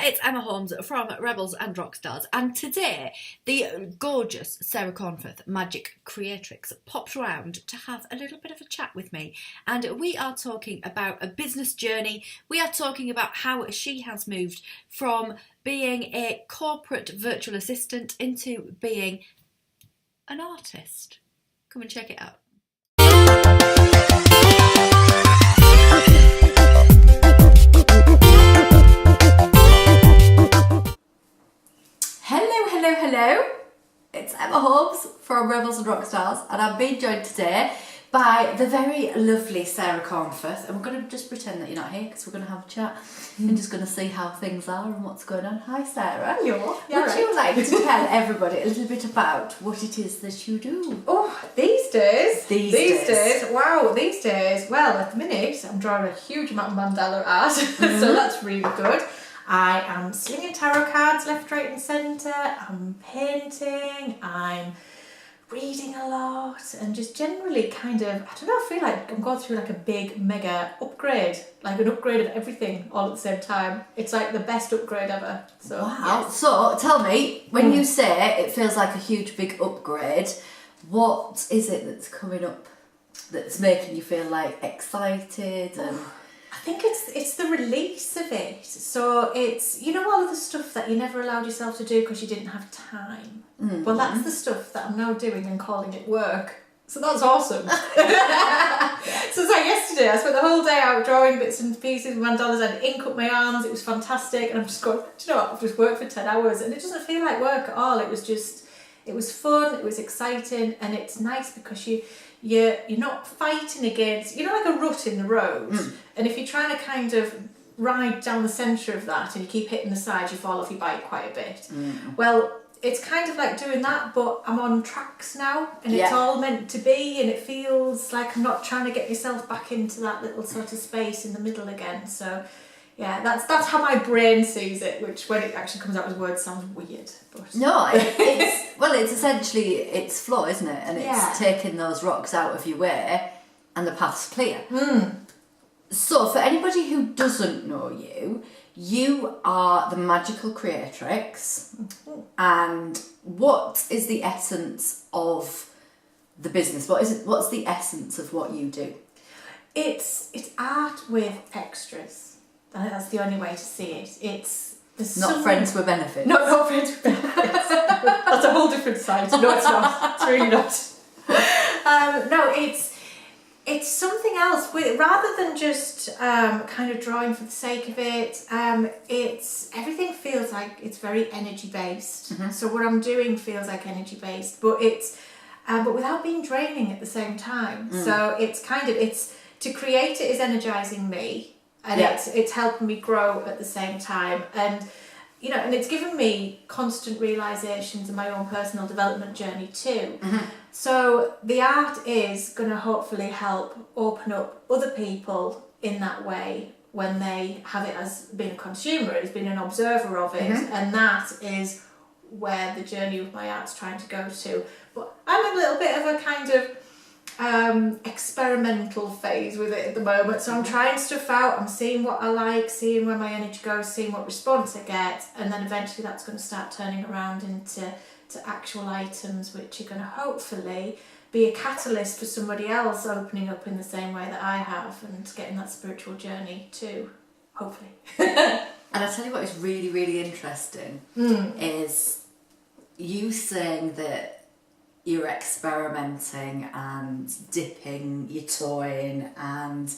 it's Emma Holmes from Rebels and Rockstars, and today the gorgeous Sarah Cornforth, Magickal Creatrix, popped round to have a little bit of a chat with me, and we are talking about a business journey. We are talking about how she has moved from being a corporate virtual assistant into being an artist. Come and check it out. Hello, it's Emma Holmes from Rebels and Rockstars, and I'm being joined today by the very lovely Sarah Cornforth, and we're going to just pretend that you're not here because we're going to have a chat and just going to see how things are and what's going on. Hi Sarah. Hello. Would you like to tell everybody a little bit about what it is that you do? Oh, these days, wow, these days, well, at the minute I'm drawing a huge amount of mandala art, so that's really good. I am slinging tarot cards left, right and centre, I'm painting, I'm reading a lot, and just generally kind of, I don't know, I feel like I'm going through like a big mega upgrade, like an upgrade of everything all at the same time. It's like the best upgrade ever. So wow. Yes. So tell me, when you say it feels like a huge big upgrade, what is it that's coming up that's making you feel like excited? And I think it's the release of it. So it's, you know, all of the stuff that you never allowed yourself to do because you didn't have time. Well, that's the stuff that I'm now doing and calling it work. So that's awesome. So it's like yesterday, I spent the whole day out drawing bits and pieces with mandalas. I had ink up my arms. It was fantastic. And I'm just going, do you know what? I've just worked for 10 hours and it doesn't feel like work at all. It was just, it was fun. It was exciting. And it's nice because you're not fighting against, you know, like a rut in the road. And if you're trying to kind of ride down the centre of that and you keep hitting the sides, you fall off your bike quite a bit. Well, it's kind of like doing that, but I'm on tracks now and it's all meant to be, and it feels like I'm not trying to get myself back into that little sort of space in the middle again. So yeah, that's how my brain sees it, which when it actually comes out as words sounds weird. But no, it's essentially it's flow, isn't it? And it's taking those rocks out of your way and the path's clear. So for anybody who doesn't know you, you are the Magickal Creatrix, and what is the essence of the business? What's the essence of what you do? It's art with extras. I think that's the only way to see it. It's not friends with benefits. Not friends with benefits. That's a whole different side. No, it's not. It's really not. No, it's something else. Rather than just kind of drawing for the sake of it, everything feels like it's very energy based. So what I'm doing feels like energy based, but but without being draining at the same time. So it's to create it is energizing me, and it's helping me grow at the same time, and you know, and it's given me constant realizations in my own personal development journey too. So the art is going to hopefully help open up other people in that way when they have it as being a consumer, as being an observer of it, and that is where the journey of my art's trying to go to. But I'm in a little bit of a kind of experimental phase with it at the moment, so I'm trying stuff out, I'm seeing what I like, seeing where my energy goes, seeing what response I get, and then eventually that's going to start turning around into actual items which are going to hopefully be a catalyst for somebody else opening up in the same way that I have and getting that spiritual journey too, hopefully. And I tell you what is really, really interesting is you saying that you're experimenting and dipping your toe in and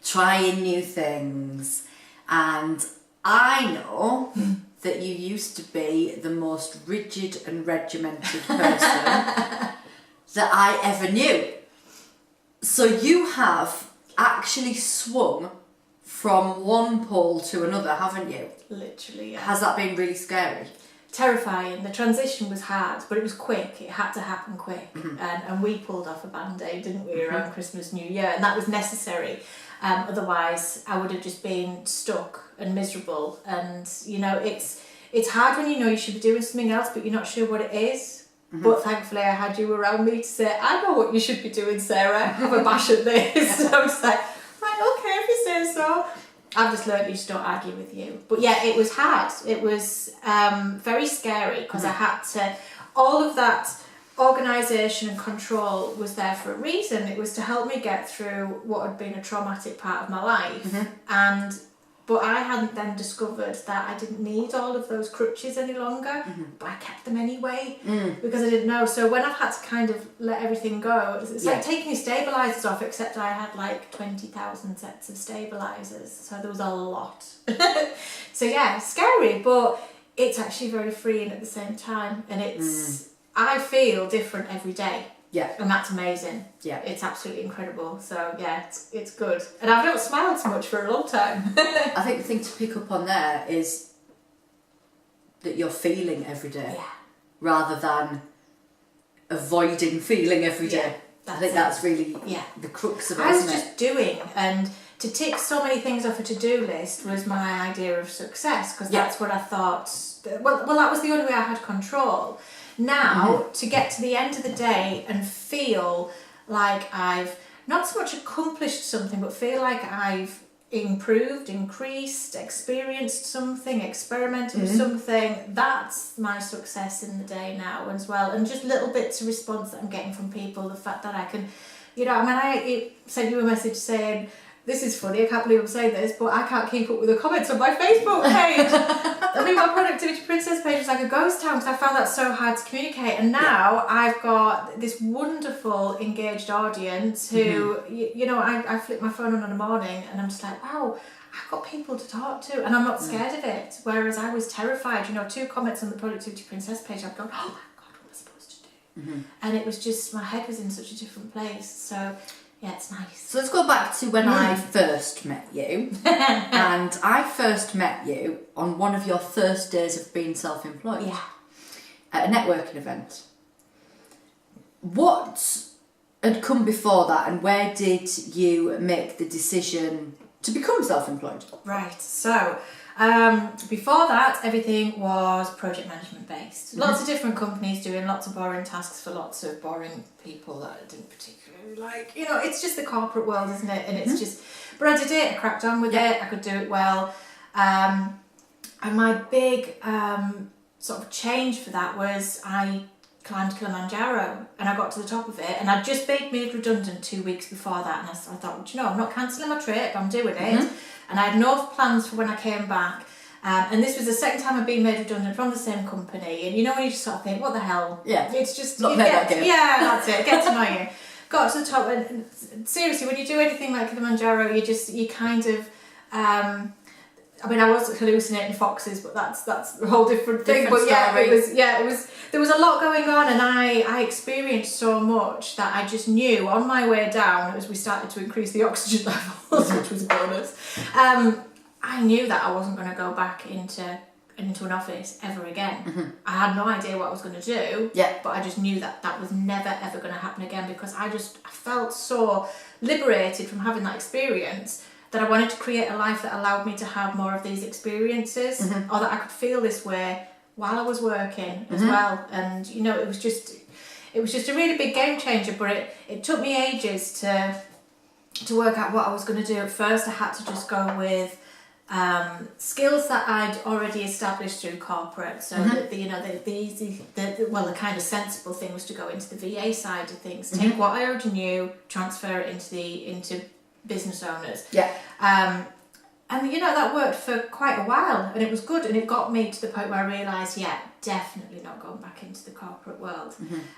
trying new things, and I know that you used to be the most rigid and regimented person that I ever knew. So you have actually swung from one pole to another, haven't you? Literally, yeah. Has that been really scary? Terrifying. The transition was hard, but it was quick. It had to happen quick. And we pulled off a band-aid, didn't we, around Christmas, New Year, and that was necessary. Otherwise, I would have just been stuck and miserable. And, you know, it's hard when you know you should be doing something else, but you're not sure what it is. But thankfully, I had you around me to say, I know what you should be doing, Sarah. Have a bash at this. So I was like, right, okay, if you say so. I've just learned you just don't argue with you. But yeah, it was hard. It was very scary because I had to, all of that organisation and control was there for a reason. It was to help me get through what had been a traumatic part of my life. But I hadn't then discovered that I didn't need all of those crutches any longer, but I kept them anyway because I didn't know. So when I've had to kind of let everything go, it's like taking your stabilisers off, except I had like 20,000 sets of stabilisers, so there was a lot. So yeah, scary, but it's actually very freeing at the same time, and it's I feel different every day. Yeah. And that's amazing. Yeah. It's absolutely incredible. So yeah, it's good. And I've not smiled so much for a long time. I think the thing to pick up on there is that you're feeling every day. Yeah. Rather than avoiding feeling every day. I think that's really the crux of it, I was isn't just doing, and to tick so many things off a to-do list was my idea of success, because that's what I thought. Well, that was the only way I had control. Now, to get to the end of the day and feel like I've not so much accomplished something, but feel like I've improved, increased, experienced something, experimented with something, that's my success in the day now as well. And just little bits of response that I'm getting from people, the fact that I can, I sent you a message saying, this is funny, I can't believe I'm saying this, but I can't keep up with the comments on my Facebook page. I mean, my Productivity Princess page was like a ghost town because I found that so hard to communicate. And now I've got this wonderful, engaged audience who, I flip my phone on in the morning and I'm just like, wow, I've got people to talk to and I'm not scared of it. Whereas I was terrified, 2 comments on the Productivity Princess page, I've gone, oh my God, what am I supposed to do? And it was just, my head was in such a different place. So yeah, it's nice. So let's go back to when I first met you. And I first met you on one of your first days of being self-employed. Yeah. At a networking event. What had come before that, and where did you make the decision to become self-employed? Right, so before that, everything was project management based. Lots of different companies doing lots of boring tasks for lots of boring people that I didn't particularly like. It's just the corporate world, isn't it? And it's just, but I did it, I cracked on with it, I could do it well. And my big sort of change for that was I climbed Kilimanjaro and I got to the top of it, and I'd just been made redundant 2 weeks before that, and I thought, I'm not cancelling my trip, I'm doing it. And I had no plans for when I came back. And this was the second time I'd been made redundant from the same company. And when you just sort of think, what the hell? Yeah. It's just, not that game. Yeah, that's it. Get to know you. Got to the top, and seriously, when you do anything like Kilimanjaro, you kind of, I was hallucinating foxes, but that's a whole different thing. But it was there was a lot going on, and I experienced so much that I just knew on my way down, as we started to increase the oxygen levels, which was a bonus, I knew that I wasn't going to go back into an office ever again. I had no idea what I was going to do, but I just knew that was never ever going to happen again, because I felt so liberated from having that experience that I wanted to create a life that allowed me to have more of these experiences, or that I could feel this way while I was working as well. And it was just a really big game changer, but it took me ages to work out what I was going to do. At first I had to just go with skills that I'd already established through corporate, so that the kind of sensible thing was to go into the VA side of things, take what I already knew, transfer it into business owners. And that worked for quite a while, and it was good, and it got me to the point where I realised, definitely not going back into the corporate world.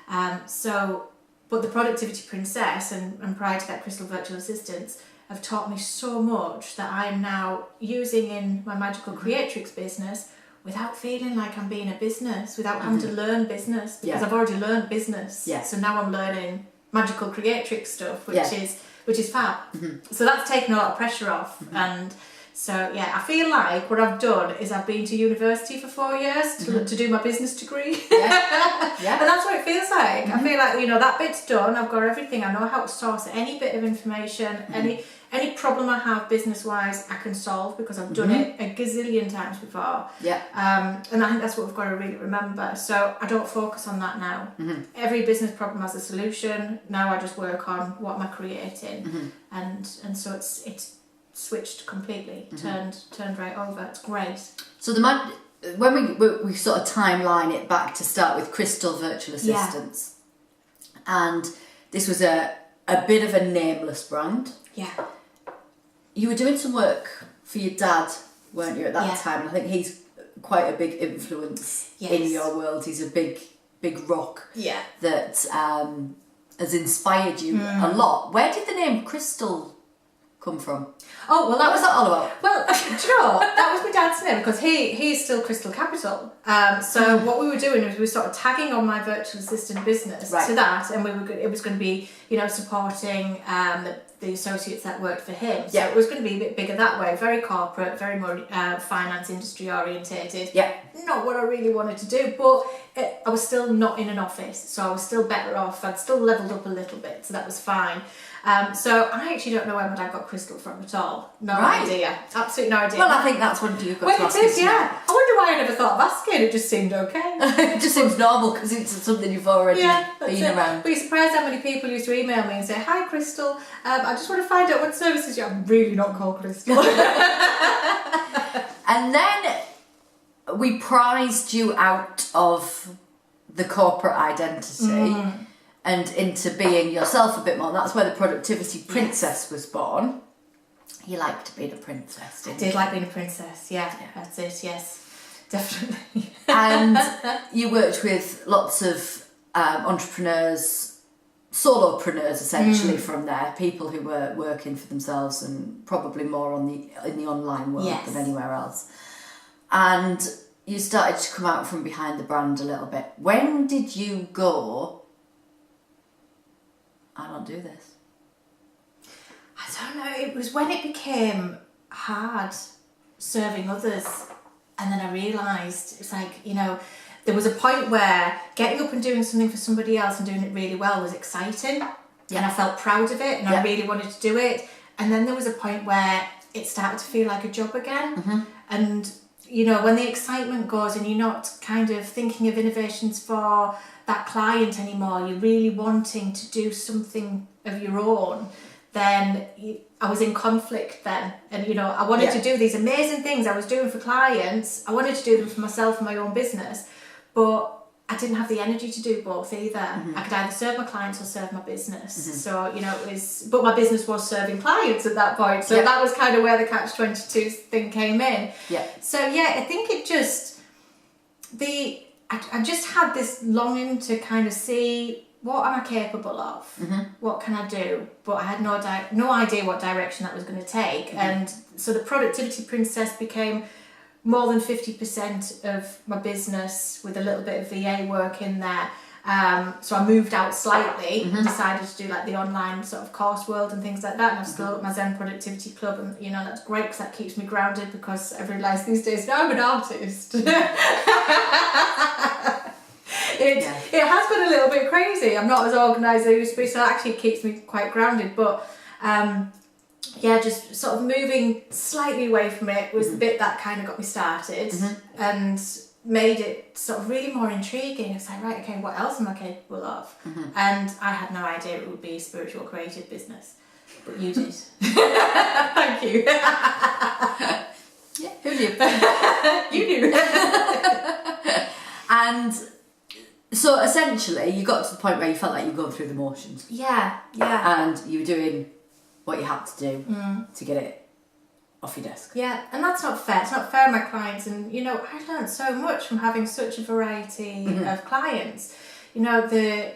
But the Productivity Princess and prior to that Crystal Virtual Assistants have taught me so much that I'm now using in my Magickal Creatrix business without feeling like I'm being a business, without having to learn business, because I've already learned business. So now I'm learning Magickal Creatrix stuff, which is fab. So that's taken a lot of pressure off. And so I feel like what I've done is I've been to university for 4 years to do my business degree. And that's what it feels like. I feel like that bit's done, I've got everything, I know how to source any bit of information, any problem I have business wise I can solve, because I've done it a gazillion times before. And I think that's what we've got to really remember. So I don't focus on that now. Every business problem has a solution. Now I just work on what am I creating, and so it's switched completely, turned right over. It's great. So when we sort of timeline it back to start with Crystal Virtual Assistants, and this was a bit of a nameless brand. Yeah. You were doing some work for your dad, weren't you, at that time? I think he's quite a big influence in your world. He's a big rock that has inspired you a lot. Where did the name Crystal come from? Oh, well, what was that all about? Well, do you know what? That was my dad's name because he's still Crystal Capital. So what we were doing was we were sort of tagging on my virtual assistant business to that, and it was going to be, you know, supporting the associates that worked for him. So it was going to be a bit bigger that way, very corporate, very more finance industry orientated. Yeah. Not what I really wanted to do, but I was still not in an office, so I was still better off. I'd still leveled up a little bit, so that was fine. So I actually don't know where my dad got Crystal from at all. No idea. Absolutely no idea. Well, I think that's one you've got to ask. Well, it is, yeah. I wonder why I never thought of asking. It just seemed okay. It just seems normal because it's something you've already been around. But you're surprised how many people used to email me and say, "Hi, Crystal. I just want to find out what services you have." I'm really not called Crystal. And then we prized you out of the corporate identity and into being yourself a bit more. That's where the Productivity Princess was born. You liked being a princess, didn't you? I did like being a princess, yeah. That's it, yes. Definitely. And you worked with lots of entrepreneurs, solopreneurs essentially from there, people who were working for themselves and probably more in the online world than anywhere else. And you started to come out from behind the brand a little bit. When did you go, I don't do this? I don't know, it was when it became hard serving others, and then I realised it's like, you know, there was a point where getting up and doing something for somebody else and doing it really well was exciting, and I felt proud of it, and I really wanted to do it. And then there was a point where it started to feel like a job again, and you know, when the excitement goes and you're not kind of thinking of innovations for that client anymore, you're really wanting to do something of your own, then I was in conflict then. And, you know, I wanted to do these amazing things I was doing for clients. I wanted to do them for myself and my own business, but I didn't have the energy to do both either. I could either serve my clients or serve my business. So, you know, but my business was serving clients at that point. So that was kind of where the Catch-22 thing came in. So, I think it just, I just had this longing to kind of see, what am I capable of? What can I do? But I had no idea what direction that was going to take. And so the Productivity Princess became more than 50% of my business with a little bit of VA work in there. So I moved out slightly and decided to do like the online sort of course world and things like that. And I've still got my Zen Productivity Club, and you know, that's great because that keeps me grounded, because I realise these days now I'm an artist. It has been a little bit crazy. I'm not as organised as I used to be, so actually it keeps me quite grounded. But just sort of moving slightly away from it was the bit that kind of got me started and made it sort of really more intriguing. It's like, right, okay, what else am I capable of? And I had no idea it would be a spiritual creative business, but you did. Thank you. Who knew? You knew. And so essentially you got to the point where you felt like you were going through the motions. Yeah. And you were doing what you had to do to get it off your desk. Yeah, and that's not fair. It's not fair to my clients. And, you know, I learned so much from having such a variety of clients. You know, the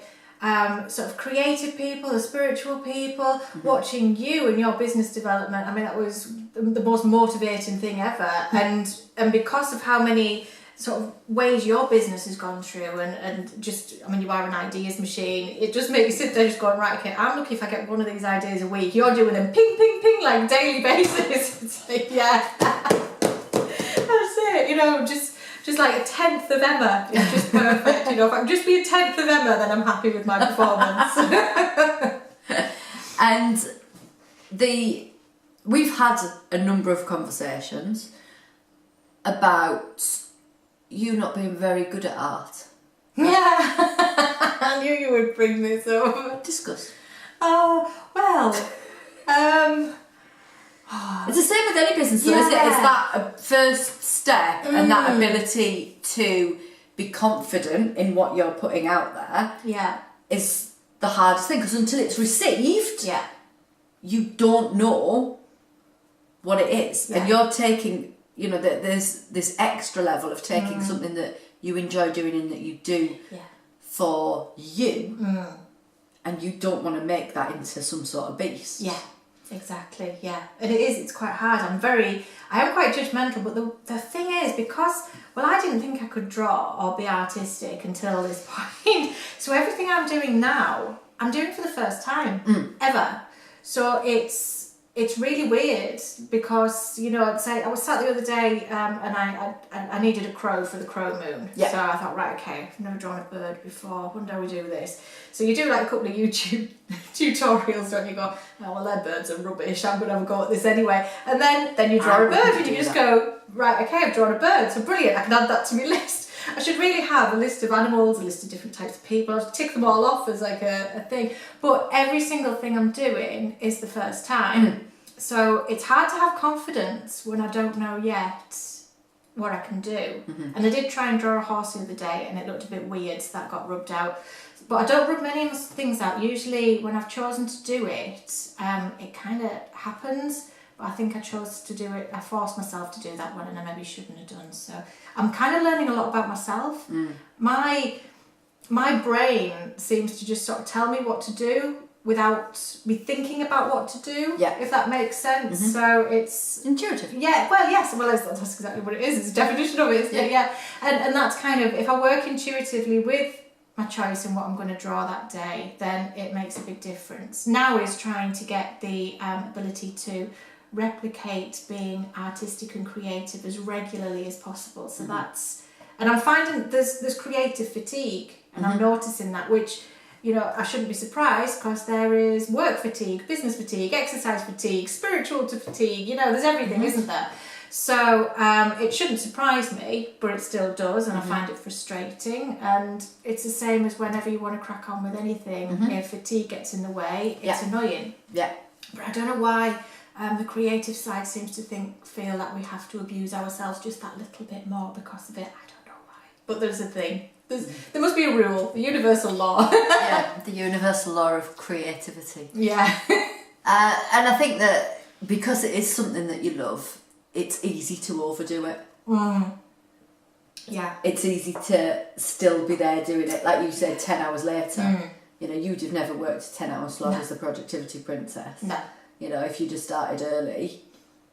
sort of creative people, the spiritual people, watching you and your business development. I mean, that was the most motivating thing ever. And because of how many sort of ways your business has gone through, and just, I mean, you are an ideas machine. It just makes you sit there just going, right, okay, I'm lucky if I get one of these ideas a week. You're doing them ping, ping, ping, like daily basis. It's like, that's it, you know, just like a 10th of Emma is just perfect. You know, if I can just be a 10th of Emma, then I'm happy with my performance. And we've had a number of conversations about you not being very good at art. Yeah, I knew you would bring this up. Discuss. Oh, well, It's the same with any business, though, isn't it? It's that first step and that ability to be confident in what you're putting out there. Yeah. Is the hardest thing, because until it's received, yeah, you don't know what it is, Yeah. and you're taking, you know, there's this extra level of taking something that you enjoy doing and that you do for you, and you don't want to make that into some sort of beast. Yeah, exactly. Yeah, and it's quite hard. I am quite judgmental, but the thing is, because I didn't think I could draw or be artistic until this point. So everything I'm doing now, I'm doing for the first time ever. So it's really weird because, you know, I was sat the other day and I needed a crow for the crow moon. Yeah. So I thought, right, okay, I've never drawn a bird before. When do we do this? So you do like a couple of YouTube tutorials, don't you? Go, oh, well, their birds are rubbish. I'm going to have a go at this anyway. And then you draw a bird and you just go, right, okay, I've drawn a bird. So brilliant, I can add that to my list. I should really have a list of animals, a list of different types of people. I'll tick them all off as like a thing. But every single thing I'm doing is the first time. So it's hard to have confidence when I don't know yet what I can do. And I did try and draw a horse the other day and it looked a bit weird, so that got rubbed out. But I don't rub many things out. Usually when I've chosen to do it, it kind of happens. But I think I chose to do it, I forced myself to do that one and I maybe shouldn't have done. So I'm kind of learning a lot about myself. My brain seems to just sort of tell me what to do without me thinking about what to do, if that makes sense. So it's intuitive. Yeah, well, yes, well, that's exactly what it is. It's a definition of it, isn't it? Yeah. And that's kind of, if I work intuitively with my choice and what I'm going to draw that day, then it makes a big difference. Now is trying to get the ability to replicate being artistic and creative as regularly as possible. So that's, and I'm finding there's creative fatigue, and I'm noticing that, which, you know, I shouldn't be surprised because there is work fatigue, business fatigue, exercise fatigue, spiritual fatigue, you know, there's everything, isn't there? So it shouldn't surprise me, but it still does, and I find it frustrating. And it's the same as whenever you want to crack on with anything, if fatigue gets in the way, it's annoying. Yeah. But I don't know why the creative side seems to feel that we have to abuse ourselves just that little bit more because of it. I don't know why. But there's a thing. There must be a rule, the universal law. Yeah, the universal law of creativity. Yeah. And I think that because it is something that you love, it's easy to overdo it. Yeah. It's easy to still be there doing it. Like you said, 10 hours later. You know, you'd have never worked 10 hours long as the productivity princess. No. You know, if you just started early,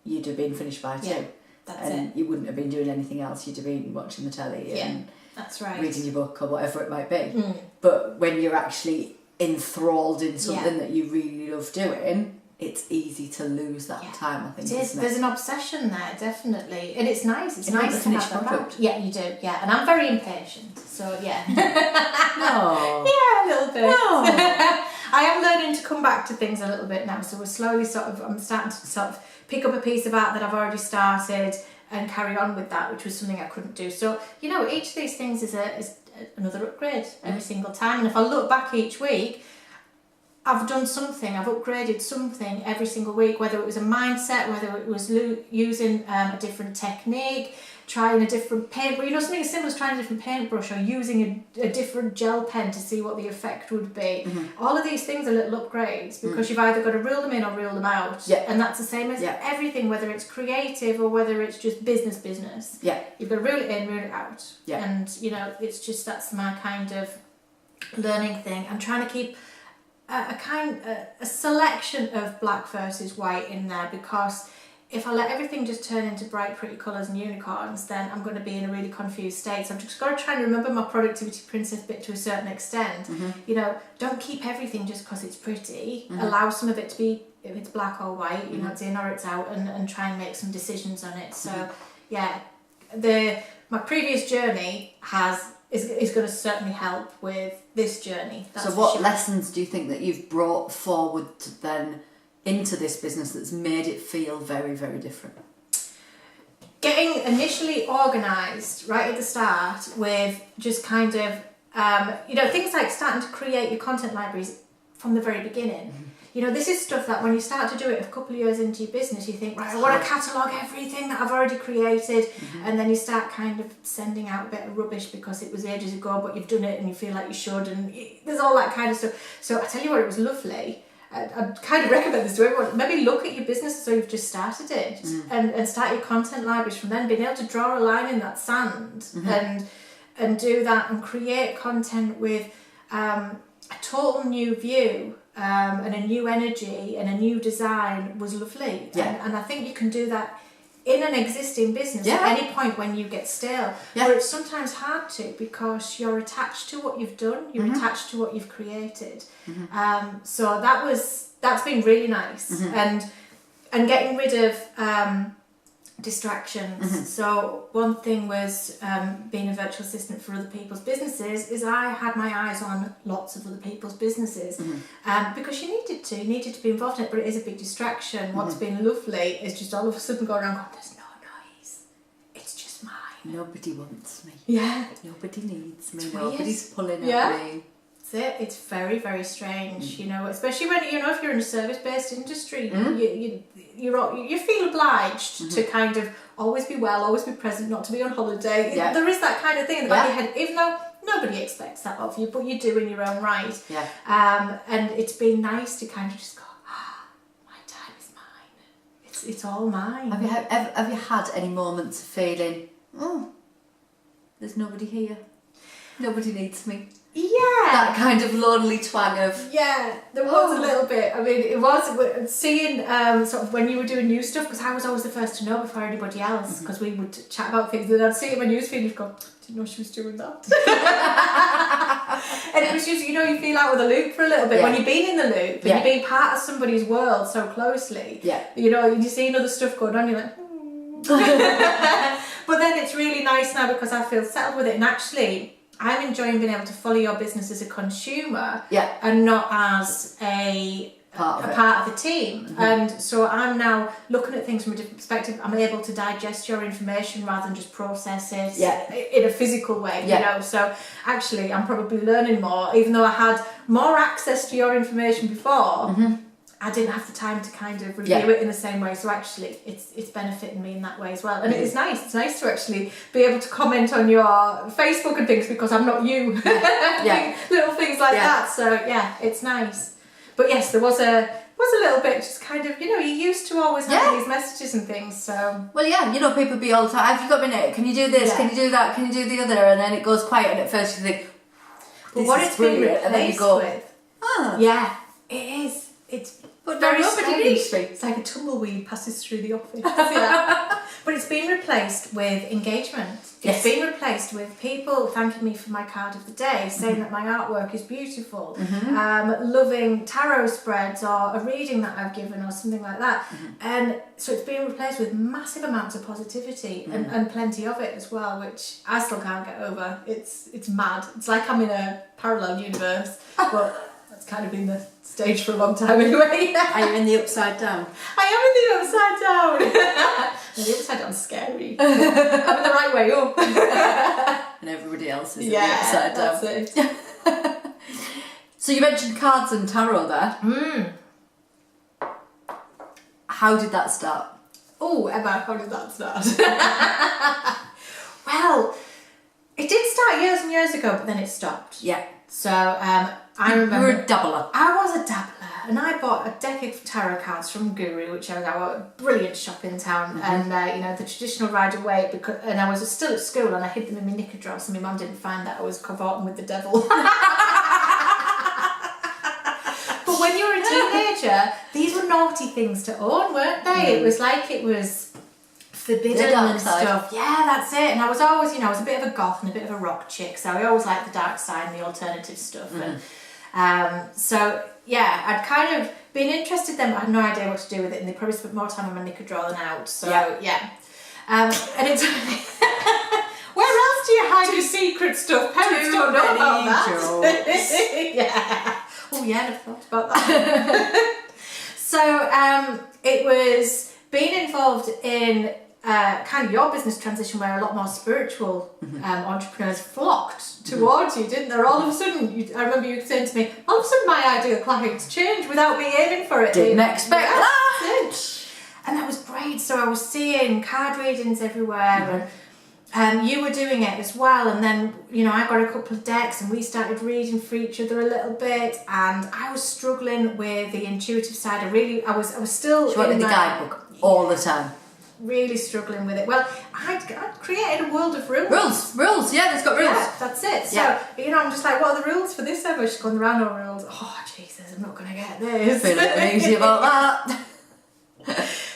you'd have been finished by 2. Yeah, that's and you wouldn't have been doing anything else. You'd have been watching the telly and that's right. reading your book or whatever it might be. But when you're actually enthralled in something that you really love doing, it's easy to lose that time, I think. It is. There's an obsession there, definitely. And it's nice. It's nice to have that back. Yeah, you do. Yeah, and I'm very impatient. So, yeah. No. Yeah, a little bit. No. I am learning to come back to things a little bit now. So we're slowly I'm starting to sort of pick up a piece of art that I've already started and carry on with that, which was something I couldn't do. So, you know, each of these things is another upgrade every single time. And if I look back each week, I've done something, I've upgraded something every single week, whether it was a mindset, whether it was using a different technique, trying a different paint, you know, something as simple as trying a different paintbrush or using a different gel pen to see what the effect would be. All of these things are little upgrades because you've either got to reel them in or reel them out. And that's the same as everything, whether it's creative or whether it's just business. You've got to reel it in, reel it out. And, you know, it's just, that's my kind of learning thing. I'm trying to keep a selection of black versus white in there, because if I let everything just turn into bright, pretty colours and unicorns, then I'm going to be in a really confused state. So I've just got to try and remember my productivity princess bit to a certain extent. You know, don't keep everything just because it's pretty. Allow some of it to be, if it's black or white, you know, it's in or it's out, and try and make some decisions on it. So, yeah, my previous journey is going to certainly help with this journey. So what lessons do you think that you've brought forward then into this business that's made it feel very, very different? Getting initially organised right at the start with just kind of, you know, things like starting to create your content libraries from the very beginning. this is stuff that when you start to do it a couple of years into your business, you think, right, I want to catalogue everything that I've already created, and then you start kind of sending out a bit of rubbish because it was ages ago, but you've done it and you feel like you should, and there's all that kind of stuff. So I tell you what, it was lovely. I'd kind of recommend this to everyone. Maybe look at your business as though you've just started it, and start your content libraries from then, being able to draw a line in that sand and do that and create content with a total new view and a new energy and a new design was lovely. And I think you can do that in an existing business at any point when you get stale. Where it's sometimes hard to, because you're attached to what you've done, you're attached to what you've created. So that's been really nice. And getting rid of distractions. So one thing was being a virtual assistant for other people's businesses is I had my eyes on lots of other people's businesses because you needed to be involved in it, but it is a big distraction. What's been lovely is just all of a sudden going around going, there's no noise, it's just mine. Nobody wants me. Nobody needs me. It's Nobody's weird. pulling at me. It's very, very strange, especially when if you're in a service-based industry, you feel obliged to kind of always be well, always be present, not to be on holiday. There is that kind of thing in the back of your head, even though nobody expects that of you, but you do in your own right. And it's been nice to kind of just go, my time is mine. It's all mine. Have you had any moments of feeling, there's nobody here, nobody needs me? That kind of lonely twang of... there was a little bit. I mean, it was seeing sort of when you were doing new stuff, because I was always the first to know before anybody else, because we would chat about things, and I'd see it in my newsfeed and go, didn't know she was doing that. And it was just, you feel out of the loop for a little bit when you've been in the loop, and you've been part of somebody's world so closely. You're seeing other stuff going on, you're like, But then it's really nice now because I feel settled with it, and actually I'm enjoying being able to follow your business as a consumer and not as a part of the team. And so I'm now looking at things from a different perspective. I'm able to digest your information rather than just process it in a physical way, So actually I'm probably learning more, even though I had more access to your information before. I didn't have the time to kind of review it in the same way, so actually it's benefiting me in that way as well. And it's nice to actually be able to comment on your Facebook and things because I'm not you. Little things like that. So it's nice. But yes, there was a little bit just kind of, you're used to always having these messages and things, so... Well, people be all the time, have you got a minute? Can you do this? Can you do that? Can you do the other? And then it goes quiet, and at first you think, but what it's been replaced and then you go, with... it is. It's very nobody needs me. It's like a tumbleweed passes through the office. But it's been replaced with engagement. It's been replaced with people thanking me for my card of the day, saying that my artwork is beautiful, loving tarot spreads or a reading that I've given or something like that. And so it's been replaced with massive amounts of positivity and plenty of it as well, which I still can't get over. It's mad. It's like I'm in a parallel universe, but that's kind of been the stage for a long time anyway. Are you in the upside down? I am in the upside down. No, the upside down's scary. I'm in the right way up. And everybody else is in the upside down. That's it. So you mentioned cards and tarot there. How did that start? Oh, Emma, how did that start? Well, it did start years and years ago, but then it stopped. So I remember... You were a dabbler. I was a dabbler, and I bought a deck of tarot cards from Guru, which was our brilliant shop in town, and the traditional Rider-Waite, and I was still at school, and I hid them in my knicker drawer, so my mum didn't find that I was cavorting with the devil. But when you were a teenager, these were naughty things to own, weren't they? It was like it was forbidden and stuff. Yeah, that's it. And I was always, I was a bit of a goth and a bit of a rock chick, so I always liked the dark side and the alternative stuff. And so I'd kind of been interested then, but I had no idea what to do with it, and they probably spent more time on my knicker drawer than out. So and it's where else do you hide your secret stuff? Parents don't know about that. Oh yeah, I've thought about that. So it was being involved in kind of your business transition where a lot more spiritual entrepreneurs flocked towards you, didn't there? All of a sudden, I remember you saying to me, all of a sudden my ideal clients changed without me aiming for it. Didn't expect that. And that was great. So I was seeing card readings everywhere, and you were doing it as well. And then, you know, I got a couple of decks and we started reading for each other a little bit. And I was struggling with the intuitive side. I was still. She wanted the guidebook all the time. Really struggling with it. Well, I'd created a world of rules. Rules, yeah, there's got rules. Yeah, that's it. So, you know, I'm just like, what are the rules for this ever? She's gone, there are no rules. Oh, Jesus, I'm not going to get this. Feel a bit uneasy about that.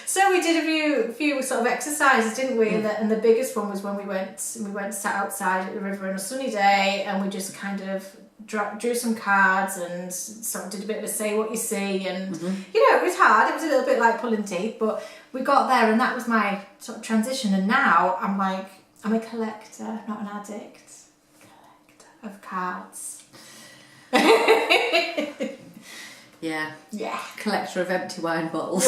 So we did a few sort of exercises, didn't we? And the biggest one was when we went sat outside at the river on a sunny day, and we just kind of drew some cards and sort of did a bit of a say what you see, and you know, it was hard. It was a little bit like pulling teeth, but we got there, and that was my sort of transition. And now I'm a collector, not an addict. Collector of cards. Yeah. Yeah. Collector of empty wine bottles.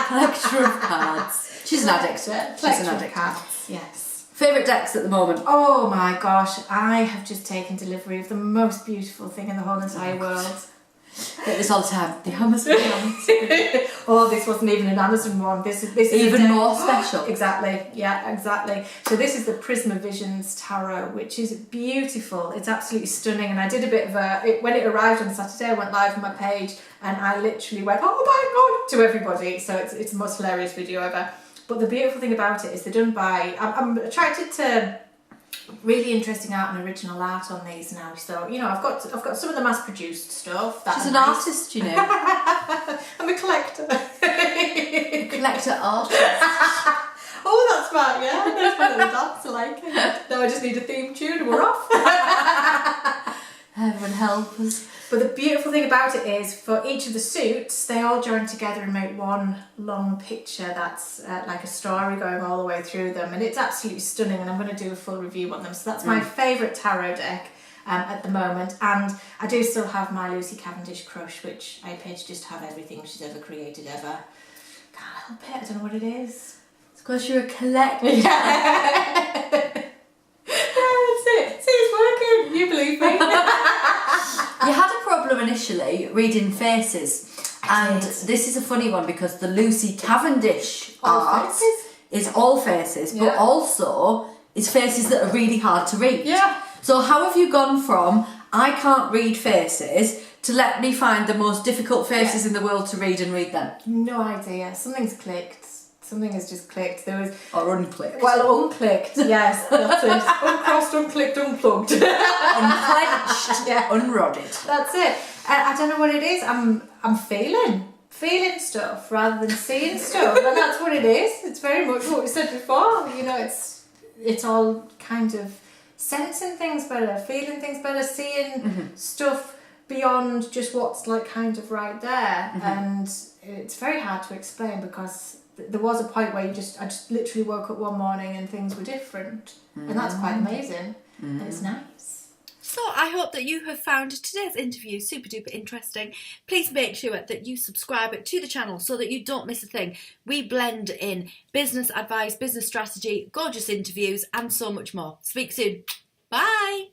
Collector of cards. She's an addict. Collector of cards, yes. Favourite decks at the moment? Oh my gosh, I have just taken delivery of the most beautiful thing in the whole entire world. Get this all the time. The Amazon one. Oh, this wasn't even an Amazon one. This is even more special. Exactly. Yeah, exactly. So this is the Prisma Visions Tarot, which is beautiful. It's absolutely stunning. And I did a bit of when it arrived on Saturday, I went live on my page and I literally went, oh my God, to everybody. So it's the most hilarious video ever. But the beautiful thing about it is they're done by, I'm attracted to really interesting art and original art on these now. So, you know, I've got some of the mass-produced stuff. She's an artist, you know. I'm a collector. Collector artist. Oh, that's smart, yeah. There's my little dance, I like it. Now I just need a theme tune and we're off. Heaven help us. But the beautiful thing about it is, for each of the suits, they all join together and make one long picture that's like a story going all the way through them. And it's absolutely stunning, and I'm going to do a full review on them. So that's my favourite tarot deck at the moment. And I do still have my Lucy Cavendish crush, which I pay to just have everything she's ever created ever. Can't help it, I don't know what it is. It's because you're a collector. Yeah. That's it. See, it's working. You believe me. You had a problem initially reading faces, and this is a funny one because the Lucy Cavendish art is all faces, but also is faces that are really hard to read. Yeah. So how have you gone from I can't read faces to let me find the most difficult faces in the world to read and read them? No idea. Something's clicked. Something has just clicked. There was or unclicked. Well, unclicked. Yes, that's it. Uncrossed, unclicked, unplugged, unclenched, unrodded. That's it. I don't know what it is. I'm feeling stuff rather than seeing stuff, and that's what it is. It's very much what we said before. You know, it's all kind of sensing things better, feeling things better, seeing stuff beyond just what's like kind of right there, and it's very hard to explain because there was a point where I just literally woke up one morning and things were different, and that's quite amazing, and it's nice. So I hope that you have found today's interview super duper interesting. Please make sure that you subscribe to the channel so that you don't miss a thing. We blend in business advice, business strategy, gorgeous interviews, and so much more. Speak soon. Bye.